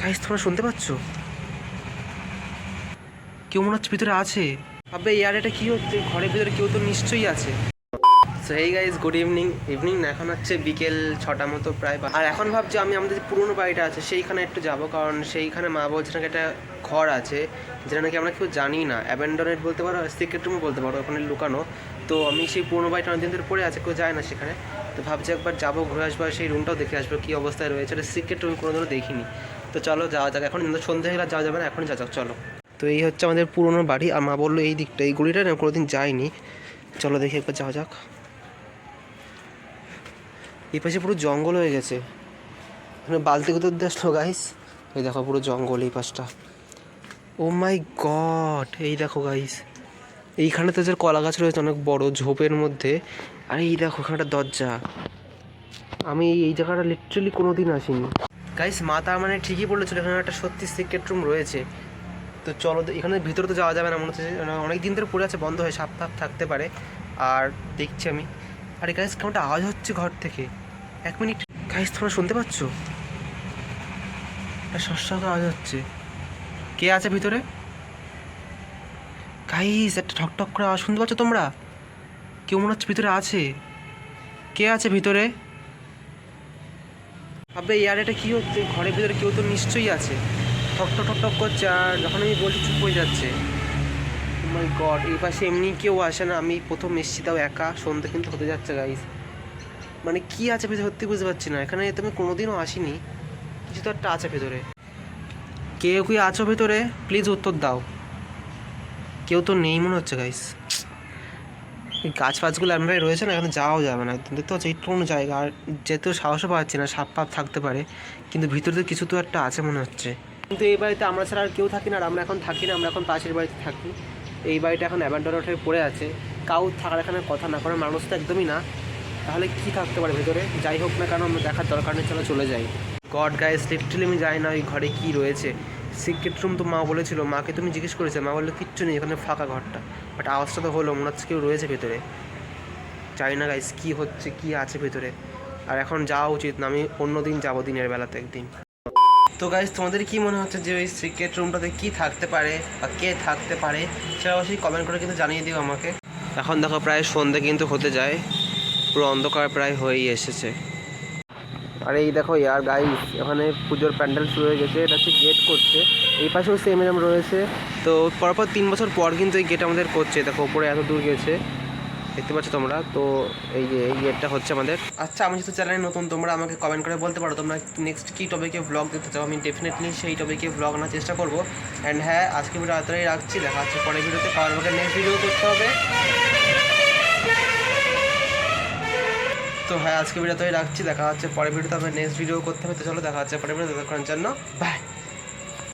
Guys তোমরা শুনতে পাচ্ছ? কেউ মনে হচ্ছে ভিতরে আছে। আবে ইয়ার এটা কি হচ্ছে? ঘরের ভিতরে কেউ তো নিশ্চয়ই আছে। So hey guys, good evening না, এখন হচ্ছে বিকেল 6টা মতো প্রায়। আর এখন ভাবছি আমি আমাদের যে পুরনো বাড়িটা আছে সেইখানে একটু যাব, কারণ সেইখানে মা বলছে নাকি একটা ঘর আছে যেটা নাকি আমরা কেউ জানি না, অ্যাবেন্ডনেড বলতে পারো, সিক্রেট রুমও বলতে পারো, ওখানে লুকানো। তো আমি সেই পুরনো বাড়িটা অনেকদিন ধরে পড়ে আছে, কেউ যায় না সেখানে। তো ভাবছি একবার যাবো, ঘুরে আসবো, আর সেই রুমটাও দেখে আসবো কী অবস্থায় রয়েছে। এটা সিক্রেট রুম কোনোদিনও দেখিনি। তো চলো যাওয়া যাক, এখন সন্ধ্যে হলে যাওয়া যাবে না, এখনই যাওয়া যাক চলো। তো এই হচ্ছে আমাদের পুরনো বাড়ি, আর মা বললো এই দিকটা, এই গলিটা না কোনোদিন যায়নি। চলো দেখি একবার যাওয়া যাক। এই পাশে পুরো জঙ্গল হয়ে গেছে, এখানে বালতি কোথাও দিয়ে আসলো গাইস। এই দেখো পুরো জঙ্গল এই পাশটা। ও মাই গড, এই দেখো গাইস, এইখানে তো যে কলা গাছ রয়েছে অনেক বড় ঝোপের মধ্যে। আর এই দেখো এখানটা দরজা। আমি এই জায়গাটা লিটারালি কোনো দিন আসিনি গাইস। মা তার মানে ঠিকই বলেছিল, এখানে একটা সত্যি সিক্রেট রুম রয়েছে। তো চলো, এখানে ভিতরে তো যাওয়া যাবে না মনে হচ্ছে, অনেক দিন ধরে পড়ে আছে, বন্ধ হয়ে সাপ ফাপ থাকতে পারে। আর দেখছি আমি, আরে গাইস কেমনটা আওয়াজ হচ্ছে ঘর থেকে। 1 মিনিট গাইস, তোমরা শুনতে পাচ্ছ? একটা শস্যা আওয়াজ হচ্ছে। কে আছে ভিতরে? গাইস একটা ঠকঠক করে আওয়াজ শুনতে পাচ্ছ তোমরা? কেউ মনে হচ্ছে ভিতরে আছে। কে আছে ভিতরে? আবে ইয়ার এটা কি হচ্ছে? ঘরের ভিতরে কেউ তো নিশ্চয়ই আছে। ঠকঠক ঠকঠক করছে, আর যখন আমি বলছি চুপ হয়ে যাচ্ছে। মাই গড, এই পাশে এমনি কেউ আসে না, আমি প্রথম এসছি, তাও একা। সন্ধ্যে কিন্তু হতে যাচ্ছে গাইস। মানে কি আছে ভেতরে সত্যি বুঝতে পারছি না, এখানে তো আমি কোনোদিনও আসিনি। কিছু তো একটা আছে ভেতরে। কেউ কি আছো ভেতরে? প্লিজ উত্তর দাও। কেউ তো নেই মনে হচ্ছে গাইস। এই গাছ ফাছগুলো এমনভাবে রয়েছে না, এখানে যাওয়াও যাবে না, দেখতে পাচ্ছি একটু কোনো জায়গা। আর যেহেতু সাহসও পাচ্ছি না, সাপ পাপ থাকতে পারে, কিন্তু ভিতরে তো কিছু তো একটা আছে মনে হচ্ছে। কিন্তু এই বাড়িতে আমরা ছাড়া আর কেউ থাকি না, আর আমরা এখন থাকি না, আমরা এখন পাশের বাড়িতে থাকি। এই বাড়িটা এখন অ্যাবান্ডন হয়ে পড়ে আছে, কাউ থাকার এখানে কথা না, কারণ মানুষ তো একদমই না। তাহলে কী থাকতে পারে ভেতরে? যাই হোক না কেন, আমরা দেখার দরকার নেই, চলে যাই। গড গাইস, লিটারালি আমি জানি না ওই ঘরে কী রয়েছে। সিক্রেট রুম তো মা বলেছিল, মাকে তুমি জিজ্ঞেস করেছে, মা বললো কিচ্ছু নেই, এখানে ফাঁকা ঘরটা। বাট আওয়াজটা তো হলো, মনে হচ্ছে কেউ রয়েছে ভেতরে। জানি না গাইস কী হচ্ছে, কী আছে ভেতরে। আর এখন যাওয়া উচিত না, আমি অন্য দিন যাবো, দিনের বেলাতে একদিন। তো গাইস তোমাদের কি মনে হচ্ছে যে ওই সিক্রেট রুমটাতে কী থাকতে পারে বা কে থাকতে পারে, সেটা অবশ্যই কমেন্ট করে কিন্তু জানিয়ে দিও আমাকে। এখন দেখো প্রায় সন্ধ্যে কিন্তু হতে যায়, পুরো অন্ধকার প্রায় হয়েই এসেছে। আর এই দেখো ইয়ার গাইস, এখানে পুজোর প্যান্ডেল শুরু হয়ে গেছে, এটা হচ্ছে গেট করছে। এই পাশেও সেম এরম রয়েছে। তো পরপর 3 বছর পর কিন্তু এই গেট আমাদের করছে, দেখো ওপরে এত দূর গেছে, দেখতে পাচ্ছ তোমরা। তো এই যে এই গেটটা হচ্ছে আমাদের। আচ্ছা, আমি যেহেতু চ্যানেলে নতুন, তোমরা আমাকে কমেন্ট করে বলতে পারো তোমরা নেক্সট কী টপিকে ব্লগ দিতে চাও, আমি ডেফিনেটলি সেই টপিকে ব্লগ আনার চেষ্টা করবো। অ্যান্ড হ্যাঁ, আজকে ভিডিও এতটাই রাখছি, দেখা হচ্ছে পরের ভিডিওতে, কারণ আমাকে নেক্সট ভিডিও করতে হবে। তো হ্যাঁ, আজকে ভিডিওতেই রাখছি, দেখা হচ্ছে পরের ভিডিওতে, আমার নেক্সট ভিডিও করতে হবে। তো চলো দেখা হচ্ছে পরের ভিডিওতে, ততক্ষণের জন্য বাই।